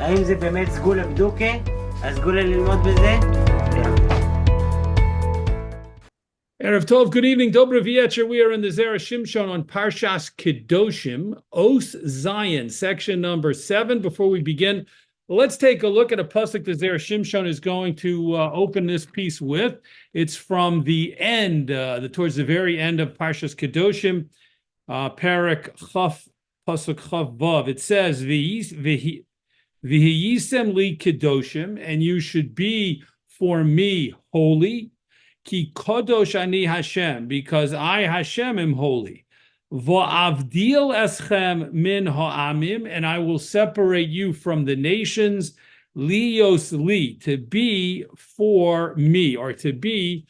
האם זה באמת סגולה בדוקה? הסגולה ללמוד בזה? Erev Tov, good evening. Dobro V'yetcher. We are in the Zera Shimshon on Parsha Kedoshim, Os Zion, section number 7. Before we begin, let's take a look at a pasuk that Zera Shimshon is going to open this piece with. It's from the end, towards the very end of Parsha Kedoshim, Parak Chaf, pasuk Chaf Vav. It says, V'hiyisem li Kedoshim, and you should be for me holy. Ki kodosh ani Hashem, because I Hashem am holy. Va'avdil eschem min ha'amim, and I will separate you from the nations. Lios li, to be for me, or to be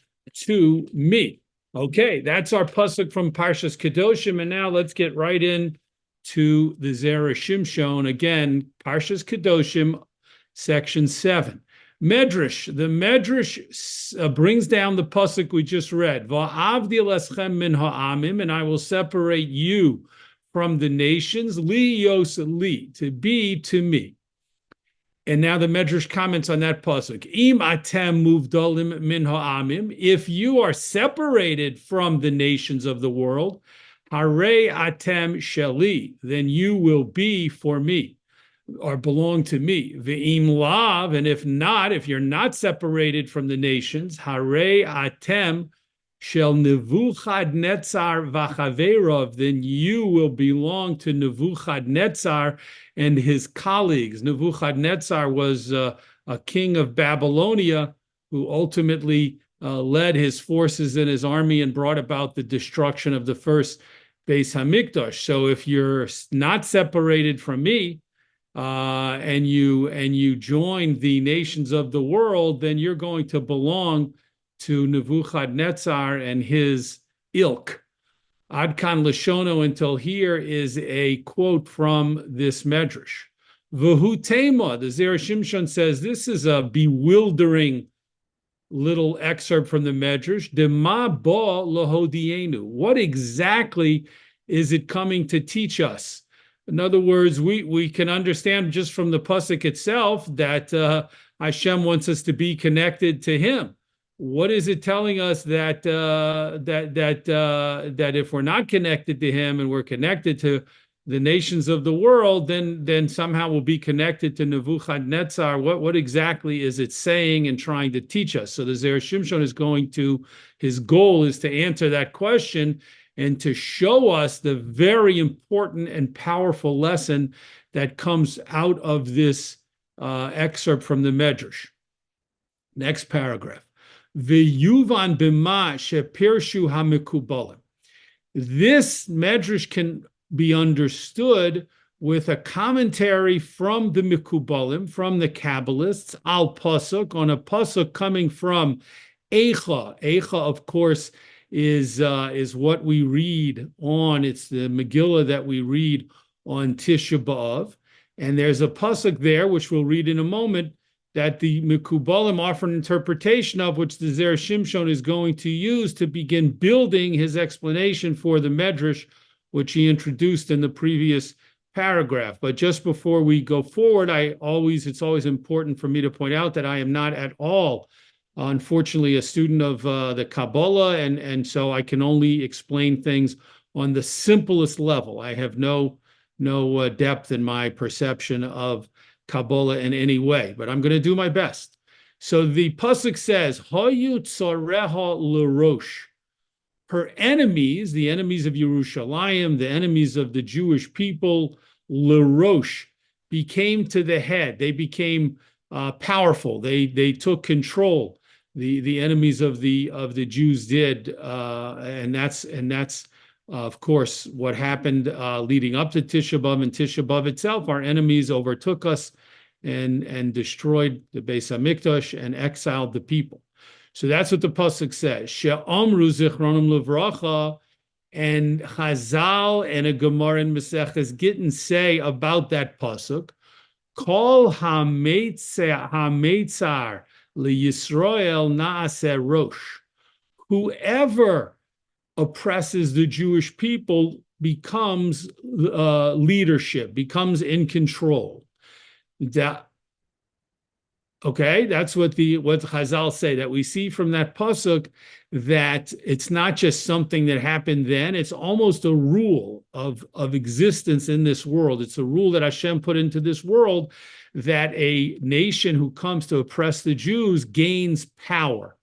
to me. Okay, that's our pasuk from Parshas Kedoshim, and now let's get right in to the Zera Shimshon. Again, Parshas Kedoshim, section 7. Medrash, the Medrash brings down the pasuk we just read. Va'avdil eschem min ha'amim, and I will separate you from the nations. Lios li, to be to me. And now the Medrash comments on that pasuk. Im atem muvdalim min ha'amim, if you are separated from the nations of the world, harei atem sheli, then you will be for me, or belong to me. Ve'im lav, and if not, if you're not separated from the nations, harei atem shel Nebuchadnezzar v'chaverov, then you will belong to Nebuchadnezzar and his colleagues. Nebuchadnezzar was a king of Babylonia who ultimately led his forces and his army and brought about the destruction of the first Beis Hamikdash. So if you're not separated from me, and you join the nations of the world, then you're going to belong to Nebuchadnezzar and his ilk. Ad kan Lashono, until here, is a quote from this Medrash. V'hu tema, the Zera Shimshon says, this is a bewildering little excerpt from the Medrash. Dema ba lahodienu. What exactly is it coming to teach us? In other words, we can understand just from the pasuk itself that Hashem wants us to be connected to Him. What is it telling us that if we're not connected to Him and we're connected to the nations of the world, then somehow we'll be connected to Nebuchadnezzar? What exactly is it saying and trying to teach us? So the Zera Shimshon is his goal is to answer that question and to show us the very important and powerful lesson that comes out of this excerpt from the Medrash. Next paragraph. V'yuvan b'ma shepirshu hamikubalim. This Medrash can be understood with a commentary from the Mikubalim, from the Kabbalists, al pasuk, on a pasuk coming from Eicha. Eicha, of course, is what we read on. It's the Megillah that we read on Tisha B'Av, and there's a pasuk there which we'll read in a moment that the Mekubalim offer an interpretation of, which the Zera Shimshon is going to use to begin building his explanation for the Medrash, which he introduced in the previous paragraph. But just before we go forward, it's always important for me to point out that I am not at all, unfortunately, a student of the Kabbalah, and so I can only explain things on the simplest level. I have no depth in my perception of Kabbalah in any way, but I'm going to do my best. So the pasuk says, "Hayu tzoreha l'rosh." Her enemies, the enemies of Yerushalayim, the enemies of the Jewish people, l'rosh, became to the head. They became powerful. They took control. The enemies of the Jews did, and that's of course what happened leading up to Tisha B'Av. And Tisha B'Av itself, our enemies overtook us and destroyed the Beis Hamikdash and exiled the people. So that's what the pasuk says. She'amru zichronim levracha, and Chazal and a Gemara in Maseches Gittin say about that pasuk, Kol hametzar liyisrael naaseh rosh. Whoever oppresses the Jewish people becomes leadership, becomes in control. Okay, that's what Chazal say, that we see from that pasuk, that it's not just something that happened then, it's almost a rule of existence in this world. It's a rule that Hashem put into this world, that a nation who comes to oppress the Jews gains power.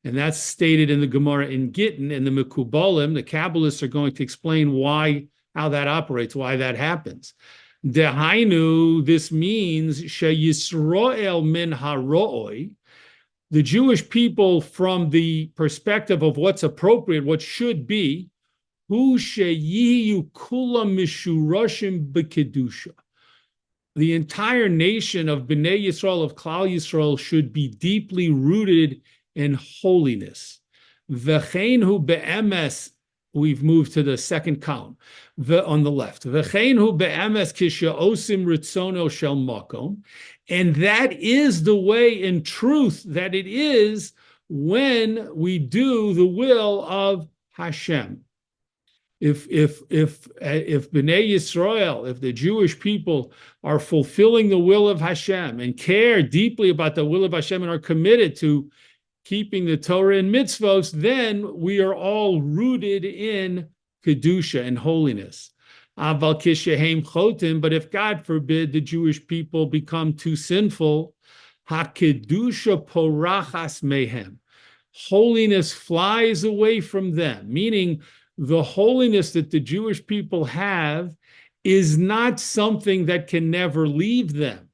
And that's stated in the Gemara in Gittin, and the Mekubalim, the Kabbalists, are going to explain how that operates, why that happens. Dehainu, this means Yisrael min haro'oi, the Jewish people, from the perspective of what's appropriate, what should be, hu sheyiyu kulam mishurashim b'kedusha. The entire nation of Bnei Yisrael, of Klal Yisrael, should be deeply rooted in holiness. V'chein hu be'emes. We've moved to the second column on the left. V'chein hu be'emes kishe'osim ritzono shel makom. And that is the way, in truth, that it is when we do the will of Hashem. If Bnei Yisrael, if the Jewish people are fulfilling the will of Hashem and care deeply about the will of Hashem and are committed to keeping the Torah and mitzvos, then we are all rooted in Kedusha and holiness. Aval kishehem chotim, but if, God forbid, the Jewish people become too sinful, HaKedusha porachas mehem, holiness flies away from them, meaning the holiness that the Jewish people have is not something that can never leave them.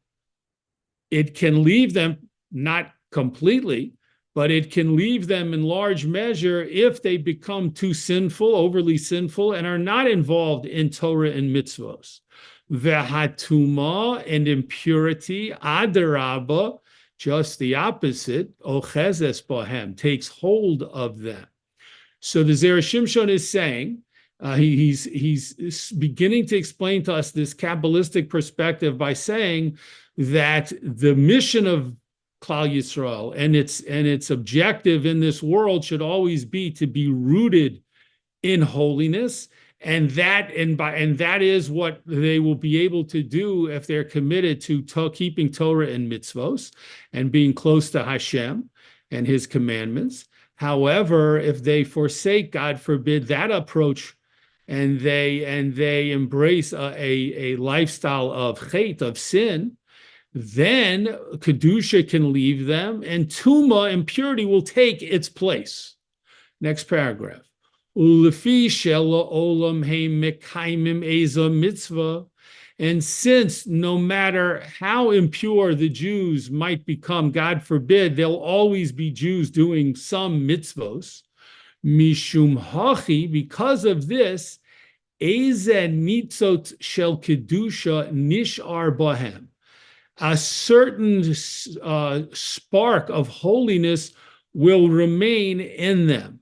It can leave them, not completely, but it can leave them in large measure if they become too sinful, overly sinful, and are not involved in Torah and mitzvos. Vehatuma, and impurity, adarabba, just the opposite, ochezes bahem, takes hold of them. So the Zera Shimshon is saying, he's beginning to explain to us this Kabbalistic perspective by saying that the mission of Klal Yisrael and its objective in this world should always be to be rooted in holiness, and that is what they will be able to do if they're committed to keeping Torah and mitzvos and being close to Hashem and His commandments. However, if they forsake, God forbid, that approach, and they embrace a lifestyle of chet, of sin, then Kedusha can leave them, and Tuma, impurity, will take its place. Next paragraph. Ulefi shelo olam he mekaimim eza mitzvah. And since no matter how impure the Jews might become, God forbid, there'll always be Jews doing some mitzvos. Mishum hachi, because of this, eze nitzot shel kedusha nishar bahem. A certain spark of holiness will remain in them.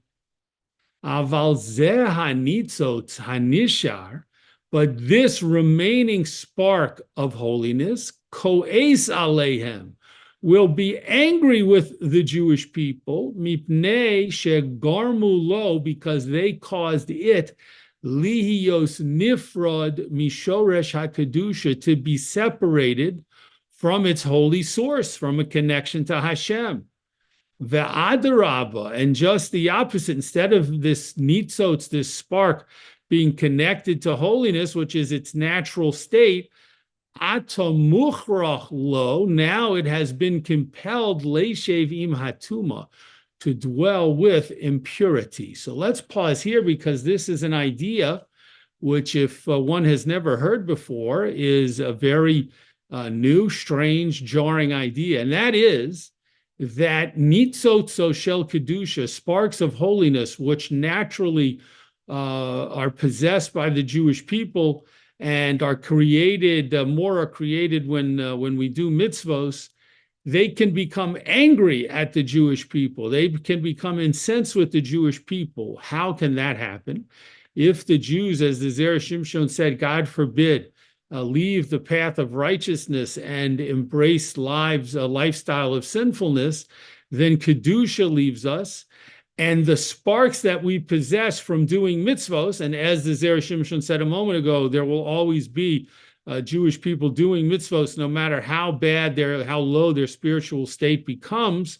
Aval zeh hanitzot hanishar, but this remaining spark of holiness, ko'es aleihem, will be angry with the Jewish people, mipnei shegarmu lo, because they caused it, lihiyos nifrod mishoresh hakedusha, to be separated from its holy source, from a connection to Hashem. Ve'adarabba, and just the opposite, instead of this nitzotz, this spark, being connected to holiness, which is its natural state, atamuchrach lo, now it has been compelled leishev im hatuma, to dwell with impurity. So let's pause here, because this is an idea which, if one has never heard before, is a very new, strange, jarring idea, and that is that nitzotzo shel kedusha, sparks of holiness, which naturally are possessed by the Jewish people and are created, more are created when we do mitzvos, they can become angry at the Jewish people. They can become incensed with the Jewish people. How can that happen? If the Jews, as the Zera Shimshon said, God forbid, leave the path of righteousness and embrace a lifestyle of sinfulness, then Kedusha leaves us, and the sparks that we possess from doing mitzvos, and as the Zera Shimshon said a moment ago, there will always be Jewish people doing mitzvos, no matter how bad how low their spiritual state becomes.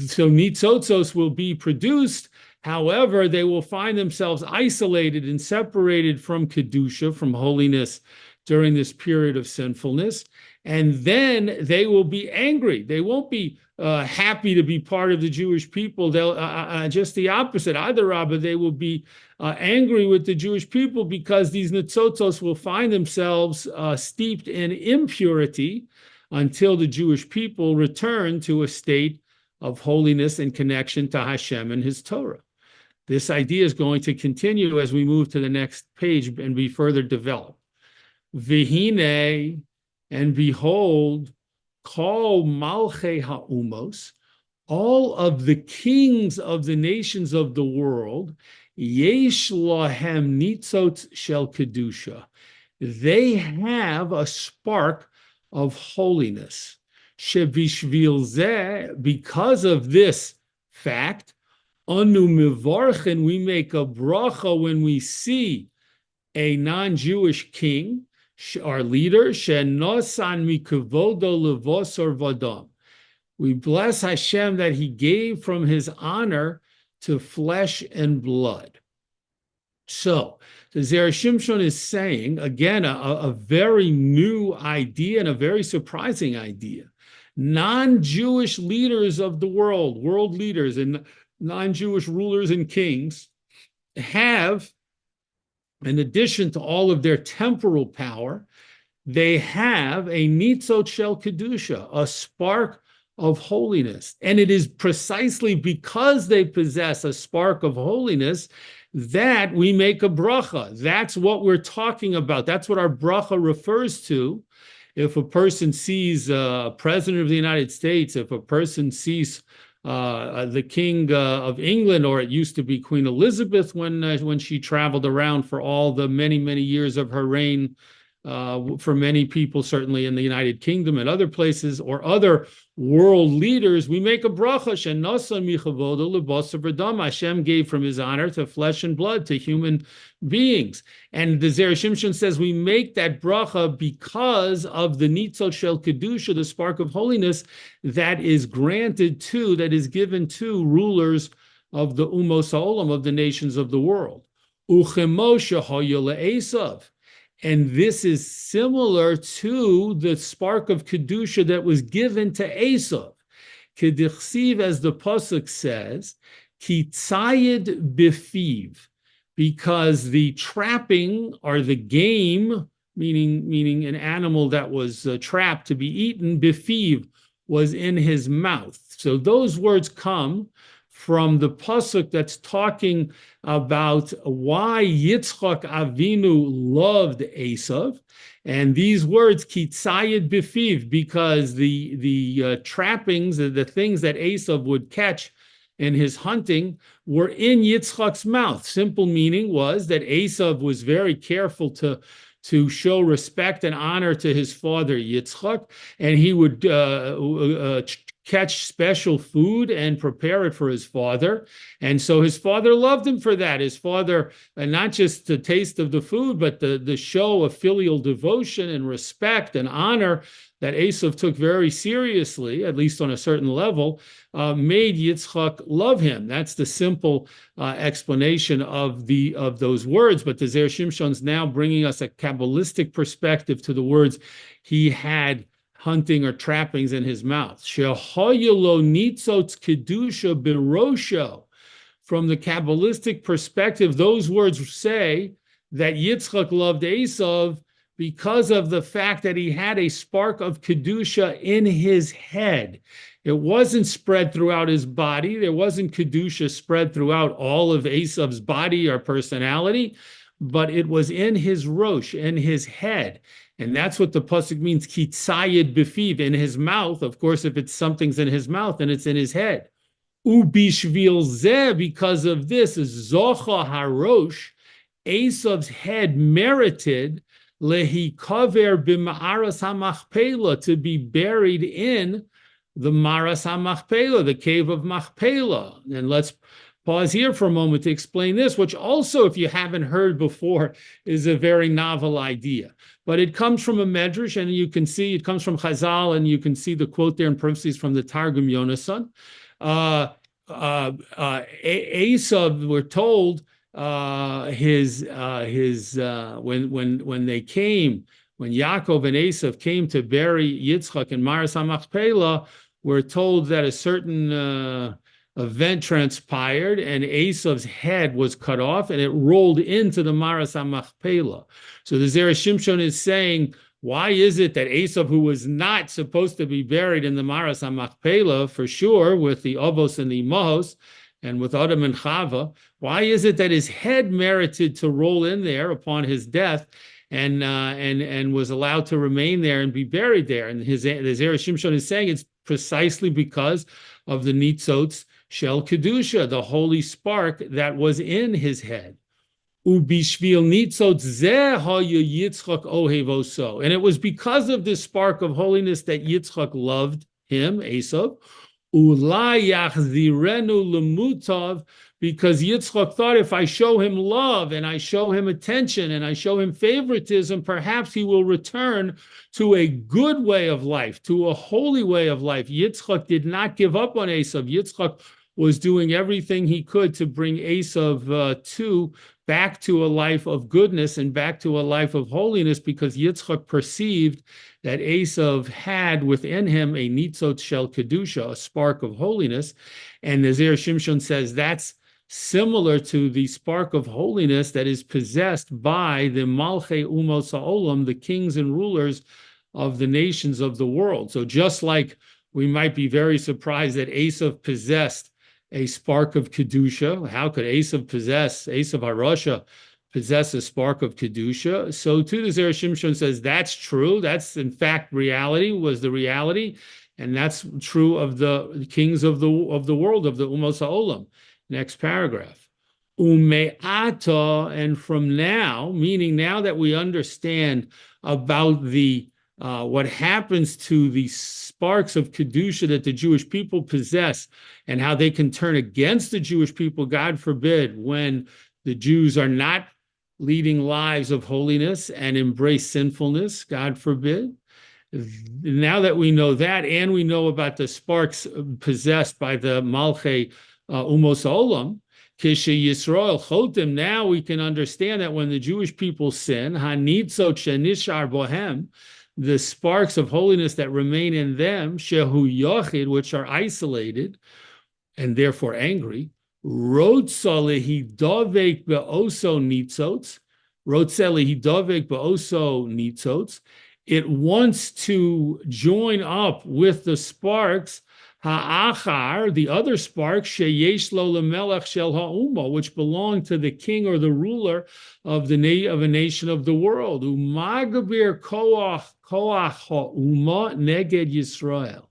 So nitzotzos will be produced. However, they will find themselves isolated and separated from kedusha, from holiness, during this period of sinfulness. And then they will be angry. They won't be happy to be part of the Jewish people. They'll just the opposite. Either Rabbi, they will be angry with the Jewish people because these nitzotzos will find themselves steeped in impurity until the Jewish people return to a state of holiness and connection to Hashem and His Torah. This idea is going to continue as we move to the next page and be further developed. Vihine, and behold, kol malchei ha'umos, all of the kings of the nations of the world, yesh lahem nitzot shel kedusha. They have a spark of holiness. Shebishvil zeh, because of this fact, anu mivarchen, we make a bracha when we see a non-Jewish king, our leader, shenosan mikuvodo levosor vadam. We bless Hashem that He gave from His honor to flesh and blood. So, the Zera Shimshon is saying, again, a very new idea and a very surprising idea. Non-Jewish leaders of the world leaders and non-Jewish rulers and kings have, in addition to all of their temporal power, they have a nitzot shel kedusha, a spark of holiness. And it is precisely because they possess a spark of holiness that we make a bracha. That's what we're talking about. That's what our bracha refers to. If a person sees a president of the United States, if a person sees the King of England, or it used to be Queen Elizabeth when she traveled around for all the many, many years of her reign, for many people, certainly in the United Kingdom and other places, or other world leaders, we make a bracha. Hashem gave from His honor to flesh and blood, to human beings. And the Zera Shimshon says we make that bracha because of the nitzot shel kedusha, the spark of holiness that is granted to, that is given to rulers of the umos ha'olam, of the nations of the world. Uchemoshe ha'yole Esav. And this is similar to the spark of Kedusha that was given to Esav. Kedichsiv, as the Pasuk says, Ki tzayid bifiv, because the trapping or the game, meaning an animal that was trapped to be eaten, bifiv, was in his mouth. So those words come from the pasuk that's talking about why Yitzchak Avinu loved Esav, and these words kitzayid bifiv, because the trappings, the things that Esav would catch in his hunting were in Yitzchak's mouth. Simple meaning was that Esav was very careful to show respect and honor to his father Yitzchak, and he would catch special food and prepare it for his father. And so his father loved him for that. His father, not just the taste of the food, but the show of filial devotion and respect and honor that Esav took very seriously, at least on a certain level, made Yitzchak love him. That's the simple explanation of those words. But the Zera Shimshon's now bringing us a Kabbalistic perspective to the words he had hunting or trappings in his mouth. Shehoyelo nitzotz kedusha birosho. From the Kabbalistic perspective, those words say that Yitzchak loved Esav because of the fact that he had a spark of kedusha in his head. It wasn't spread throughout his body. There wasn't kedusha spread throughout all of Esav's body or personality, but it was in his rosh, in his head. And that's what the pasuk means, ki tzayid bifiv, in his mouth. Of course, if it's something's in his mouth, then it's in his head. Ubishvil zeh, because of this, zocha harosh, Esav's head merited lehi kaver b'ma'aras hamachpela, to be buried in the Maras HaMachpelah, the cave of Machpelah. And let's pause here for a moment to explain this, which also, if you haven't heard before, is a very novel idea. But it comes from a medrash, and you can see it comes from Chazal, and you can see the quote there in parentheses from the Targum Yonasan. Esav, we're told, when they came, when Yaakov and Esav came to bury Yitzchak in Maras HaMachpelah, we're told that a certain event transpired, and Esav's head was cut off, and it rolled into the Maras HaMachpelah. So the Zera Shimshon is saying, why is it that Esav, who was not supposed to be buried in the Maras HaMachpelah, for sure, with the Avos and the Imahos, and with Adam and Chava, why is it that his head merited to roll in there upon his death, and was allowed to remain there and be buried there? And the Zera Shimshon is saying it's precisely because of the Nitzotz Shel Kedusha, the holy spark that was in his head. Ubishvil Nitzotz zeh haya Yitzchak ohev oso. And it was because of this spark of holiness that Yitzchak loved him, Esav. Ulai yachzirenu lemutav, because Yitzchak thought, if I show him love and I show him attention and I show him favoritism, perhaps he will return to a good way of life, to a holy way of life. Yitzchak did not give up on Esav. Yitzchak was doing everything he could to bring Esav back to a life of goodness and back to a life of holiness, because Yitzchak perceived that Esav had within him a nitzot shel kedusha, a spark of holiness. And the Zera Shimshon says that's similar to the spark of holiness that is possessed by the Malchei Umos Ha'olam, the kings and rulers of the nations of the world. So just like we might be very surprised that Esav possessed a spark of Kedusha, how could Esav HaRasha possess a spark of Kedusha? So too, the Zera Shimshon says that's true. That's in fact was the reality. And that's true of the kings of the world, of the Umos Ha'olam. Next paragraph. Ume'ata, and from now, meaning now that we understand about the what happens to the sparks of Kedusha that the Jewish people possess and how they can turn against the Jewish people, God forbid, when the Jews are not leading lives of holiness and embrace sinfulness, God forbid. Now that we know that, and we know about the sparks possessed by the Malchei Umos Olam, Kishe Yisrael Chotim, now we can understand that when the Jewish people sin, Hanitzot Shenishar Bohem, the sparks of holiness that remain in them, Shehu Yochid, which are isolated and therefore angry, Rotza lehidavek be'oso nitzotz, Rotza lehidavek be'oso nitzotz, it wants to join up with the sparks ha'achar, the other sparks, sheyesh lo lemelech shel ha'uma, which belong to the king or the ruler of a nation of the world. Umagabir koach ha'uma neged Yisrael.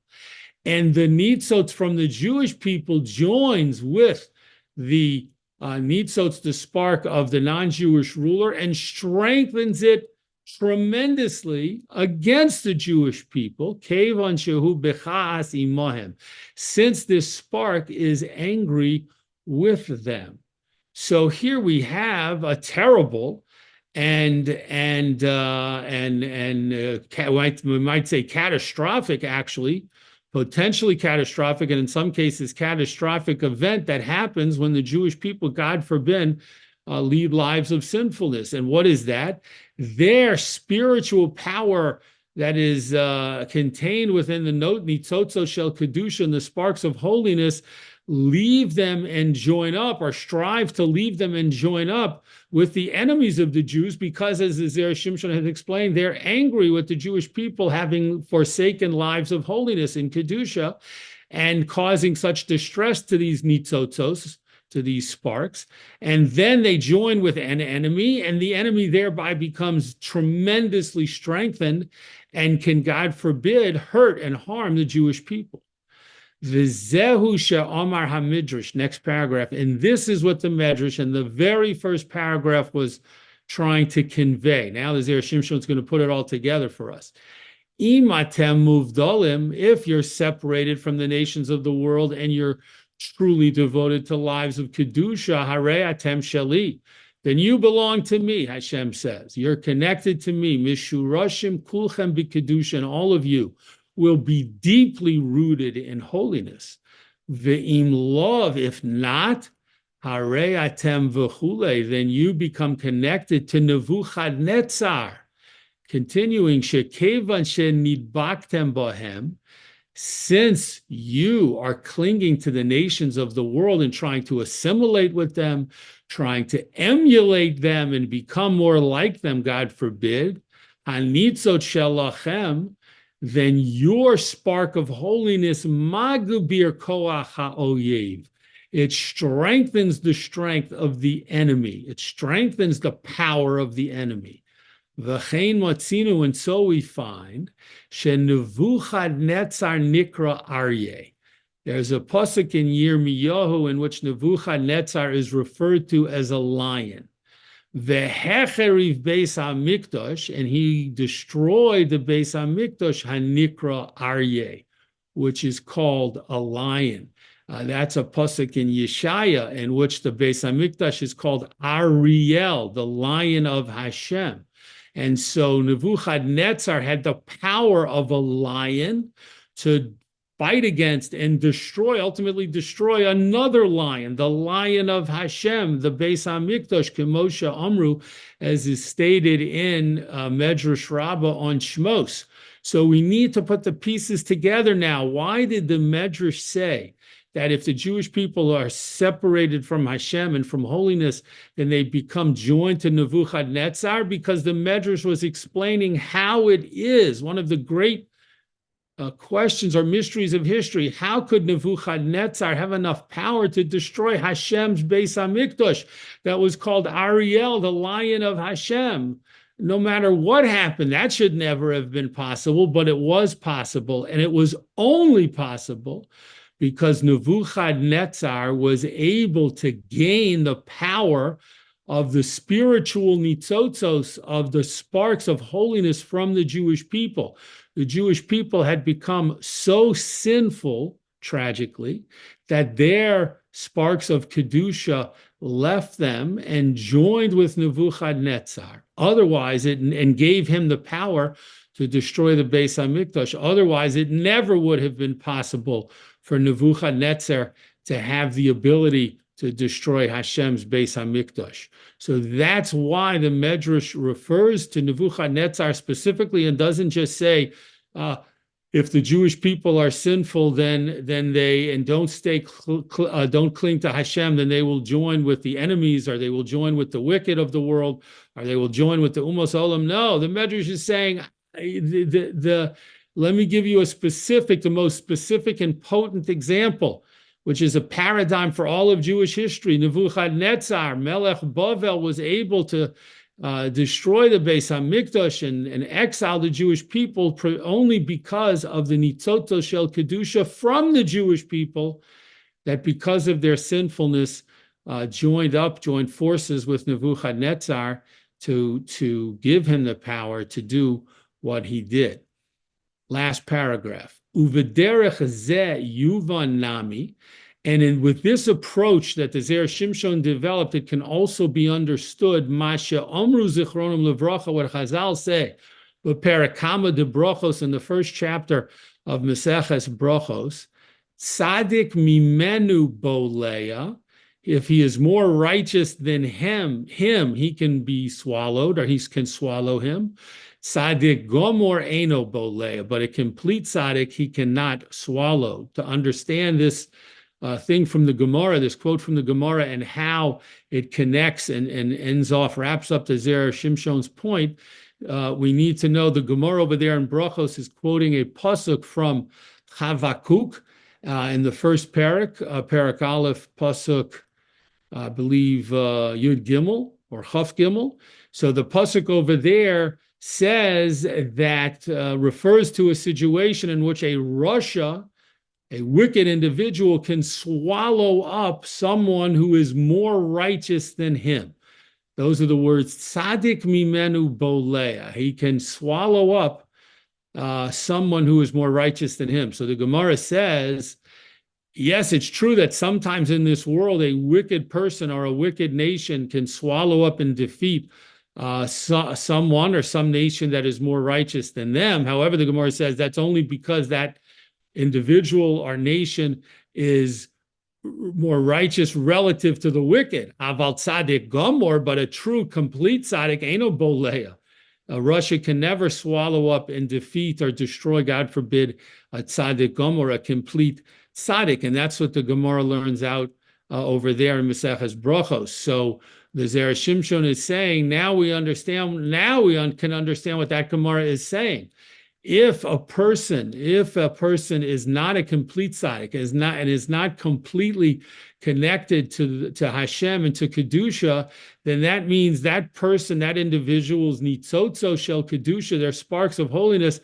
And the nitzot from the Jewish people joins with the nitzot, the spark of the non-Jewish ruler, and strengthens it tremendously against the Jewish people, Kevan shehu bechas imahem, since this spark is angry with them. So here we have a terrible we might say catastrophic, actually, potentially catastrophic, and in some cases catastrophic event that happens when the Jewish people, God forbid, lead lives of sinfulness. And what is that? Their spiritual power that is contained within the nitzotzo shel kedusha, and the sparks of holiness, leave them and join up, or strive to leave them and join up with the enemies of the Jews, because, as the Zera Shimshon has explained, they're angry with the Jewish people having forsaken lives of holiness in kedusha and causing such distress to these nitzotzos, to these sparks. And then they join with an enemy, and the enemy thereby becomes tremendously strengthened and can, God forbid, hurt and harm the Jewish people. V'zehu she'amar hamidrash, next paragraph. And this is what the Medrash and the very first paragraph was trying to convey. Now the Zera Shimshon is going to put it all together for us. Imatem muvdalim, if you're separated from the nations of the world and you're truly devoted to lives of Kedusha, Harei Atem Sheli, then you belong to me, Hashem says. You're connected to me. Mishurashim kulchem b'kedusha, and all of you will be deeply rooted in holiness. Ve'im lov, if not, harei atem v'chule, then you become connected to Nebuchadnezzar. Continuing, shekevan shenidbaktem bohem, since you are clinging to the nations of the world and trying to assimilate with them, trying to emulate them and become more like them, God forbid, hanitzot shelachem, then your spark of holiness, magubir koach ha'oyev, it strengthens the strength of the enemy. It strengthens the power of the enemy. V'chein matzinu, and so we find, sheNebuchadnezzar nikra aryeh. There's a pasuk in Yirmiyahu in which Nebuchadnezzar is referred to as a lion. V'hecheriv beis hamikdash, and he destroyed the beis hamikdash hanikra aryeh, which is called a lion. That's a pasuk in Yeshaya in which the beis hamikdash is called Ariel, the lion of Hashem. And so Nebuchadnezzar had the power of a lion to fight against and destroy, ultimately destroy another lion, the lion of Hashem, the Beis HaMikdash, Kemoshe Amru, as is stated in Medrash Rabbah on Shmos. So we need to put the pieces together now. Why did the Medrash say that if the Jewish people are separated from Hashem and from holiness, then they become joined to Nebuchadnezzar? Because the Medrash was explaining how it is, one of the great questions or mysteries of history. How could Nebuchadnezzar have enough power to destroy Hashem's Beis HaMikdash that was called Ariel, the lion of Hashem? No matter what happened, that should never have been possible, but it was possible, and it was only possible because Nebuchadnezzar was able to gain the power of the spiritual nitzotzos, of the sparks of holiness from the Jewish people. The Jewish people had become so sinful, tragically, that their sparks of Kedusha left them and joined with Nebuchadnezzar. Otherwise, and gave him the power to destroy the Beis HaMikdash. Otherwise, it never would have been possible for Nebuchadnezzar to have the ability to destroy Hashem's Beis HaMikdash. So that's why the Medrash refers to Nebuchadnezzar specifically and doesn't just say, if the Jewish people are sinful, then they and don't cling to Hashem, then they will join with the enemies, or they will join with the wicked of the world, or they will join with the Umos Olam. No, the Medrash is saying let me give you the most specific and potent example, which is a paradigm for all of Jewish history. Nebuchadnezzar, Melech Bavel, was able to destroy the Beis HaMikdash and exile the Jewish people only because of the Nitzotos Shel Kedusha from the Jewish people, that because of their sinfulness joined forces with Nebuchadnezzar to give him the power to do what he did. Last paragraph. Uvederech zeh yuvan nami. And with this approach that the Zera Shimshon developed, it can also be understood, Masha Omru Zichronim Levracha, what Chazal say, but Parakama de Brachos, in the first chapter of Meseches Brachos, Tzadik Mimenu Boleya, if he is more righteous than him, he can be swallowed, or he can swallow him. Tzadik Gomor Eino Boleya, but a complete tzaddik he cannot swallow. To understand this thing from the Gemara, this quote from the Gemara, and how it connects and wraps up the Zera Shimshon's point, we need to know the Gemara over there in Brachos is quoting a pasuk from Chavakuk in the first parak, parak Aleph, pasuk, I believe, Yud Gimel or Chaf Gimel. So the pasuk over there says that refers to a situation in which a wicked individual can swallow up someone who is more righteous than him. Those are the words, tzadik mimenu bolea. He can swallow up someone who is more righteous than him. So the Gemara says, Yes, it's true that sometimes in this world, a wicked person or a wicked nation can swallow up and defeat someone or some nation that is more righteous than them. However, the Gemara says that's only because that individual or nation is more righteous relative to the wicked. Aval tzaddik gomor, but a true, complete tzaddik ain't no boleya. Russia can never swallow up and defeat or destroy, God forbid, a tzaddik gomor, a complete tzaddik. And that's what the Gemara learns out over there in Maseches Brachos. So the Zera Shimshon is saying, now we understand, can understand what that Gemara is saying. If a person is not a complete tzaddik, is not completely connected to Hashem and to Kedusha, then that means that person, that individual's nitzotzo shel Kedusha, their sparks of holiness,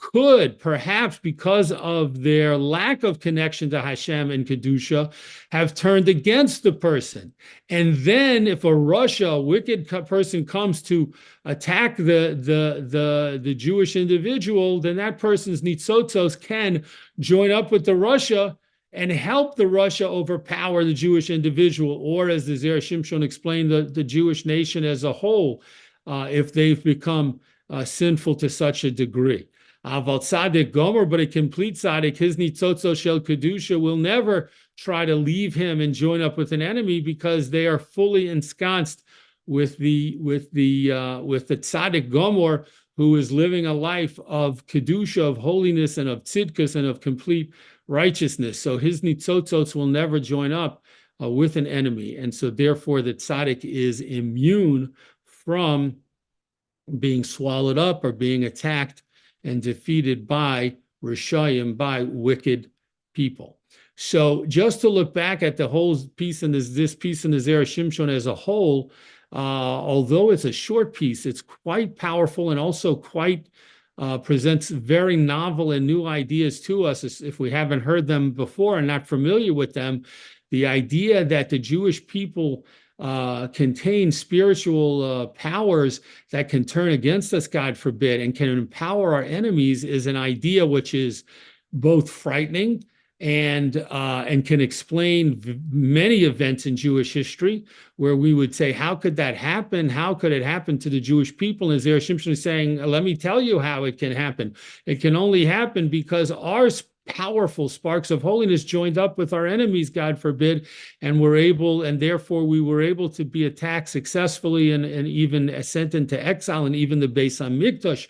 could perhaps, because of their lack of connection to Hashem and Kedusha, have turned against the person. And then if a wicked person comes to attack the Jewish individual, then that person's nitzotzos can join up with the Russia and help the Russia overpower the Jewish individual, or as the Zera Shimshon explained, the Jewish nation as a whole, if they've become sinful to such a degree. Aval tzaddik gomer, but a complete tzaddik, his nitzotzo shel kedusha will never try to leave him and join up with an enemy, because they are fully ensconced with the tzaddik gomer, who is living a life of kedusha, of holiness, and of tzidkus, and of complete righteousness. So his nitzotzos will never join up with an enemy, and so therefore the tzaddik is immune from being swallowed up or being attacked and defeated by Rishayim, by wicked people. So just to look back at the whole piece in this piece in the Zera Shimshon as a whole, although it's a short piece, it's quite powerful and also quite presents very novel and new ideas to us if we haven't heard them before and not familiar with them. The idea that the Jewish people contain spiritual powers that can turn against us, God forbid, and can empower our enemies is an idea which is both frightening and can explain many events in Jewish history where we would say, how could that happen? How could it happen to the Jewish people? And Zera Shimshon is saying, let me tell you how it can happen. It can only happen because our powerful sparks of holiness joined up with our enemies, God forbid, and therefore we were able to be attacked successfully and even sent into exile, and even the Beis HaMikdash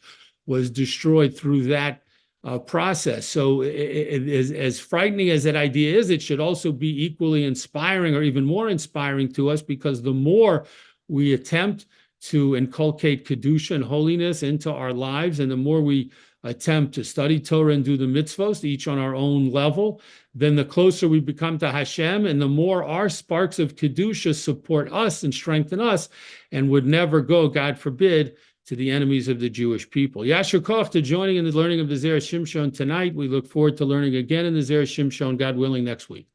was destroyed through that process. So as frightening as that idea is, it should also be equally inspiring, or even more inspiring to us, because the more we attempt to inculcate Kedusha and holiness into our lives, and the more we attempt to study Torah and do the mitzvos, each on our own level, then the closer we become to Hashem, and the more our sparks of Kedusha support us and strengthen us, and would never go, God forbid, to the enemies of the Jewish people. Yasher koch to joining in the learning of the Zera Shimshon tonight. We look forward to learning again in the Zera Shimshon, God willing, next week.